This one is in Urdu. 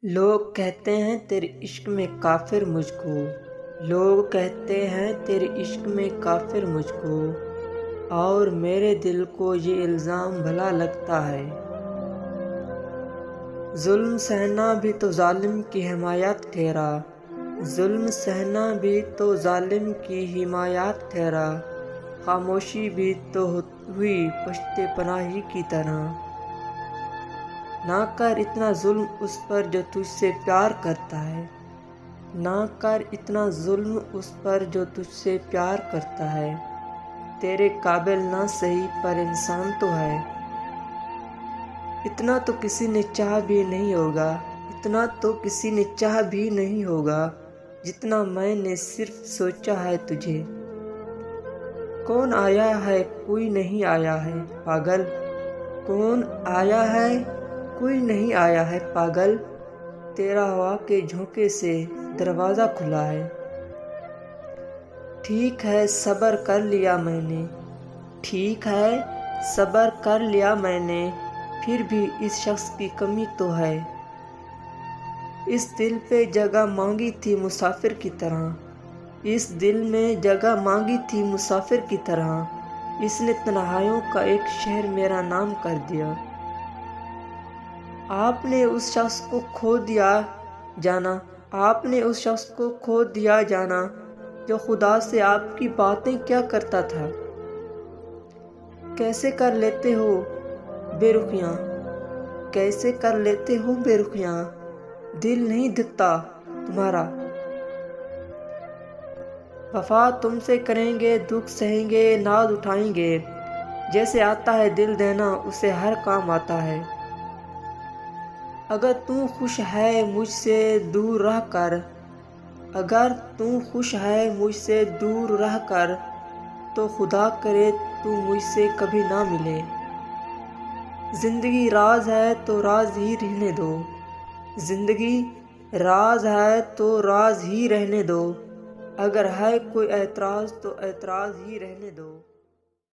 لوگ کہتے ہیں تیرے عشق میں کافر مجھ کو، لوگ کہتے ہیں تیرے عشق میں کافر مجھ کو، اور میرے دل کو یہ الزام بھلا لگتا ہے۔ ظلم سہنا بھی تو ظالم کی حمایت ٹھہرا، ظلم سہنا بھی تو ظالم کی حمایت ٹھہرا، خاموشی بھی تو ہوئی پشت پناہی کی طرح۔ نہ کر اتنا ظلم اس پر جو تجھ سے پیار کرتا ہے، نہ کر اتنا ظلم اس پر جو تجھ سے پیار کرتا ہے، تیرے قابل نہ سہی پر انسان تو ہے۔ اتنا تو کسی نے چاہا بھی نہیں ہوگا، اتنا تو کسی نے چاہا بھی نہیں ہوگا، جتنا میں نے صرف سوچا ہے تجھے۔ کون آیا ہے کوئی نہیں آیا ہے پاگل، کون آیا ہے کوئی نہیں آیا ہے پاگل، تیرا ہوا کے جھونکے سے دروازہ کھلا ہے۔ ٹھیک ہے صبر کر لیا میں نے، ٹھیک ہے صبر کر لیا میں نے، پھر بھی اس شخص کی کمی تو ہے۔ اس دل پہ جگہ مانگی تھی مسافر کی طرح، اس دل میں جگہ مانگی تھی مسافر کی طرح، اس نے تنہائیوں کا ایک شہر میرا نام کر دیا۔ آپ نے اس شخص کو کھو دیا جانا، آپ نے اس شخص کو کھو دیا جانا، جو خدا سے آپ کی باتیں کیا کرتا تھا۔ کیسے کر لیتے ہو بے رخیاں، کیسے کر لیتے ہو بے رخیاں، دل نہیں دکھتا تمہارا۔ وفا تم سے کریں گے، دکھ سہیں گے، ناز اٹھائیں گے، جیسے آتا ہے دل دینا اسے ہر کام آتا ہے۔ اگر تم خوش ہے مجھ سے دور رہ کر، اگر تم خوش ہے مجھ سے دور رہ کر، تو خدا کرے تو مجھ سے کبھی نہ ملے۔ زندگی راز ہے تو راز ہی رہنے دو، زندگی راز ہے تو راز ہی رہنے دو، اگر ہے کوئی اعتراض تو اعتراض ہی رہنے دو۔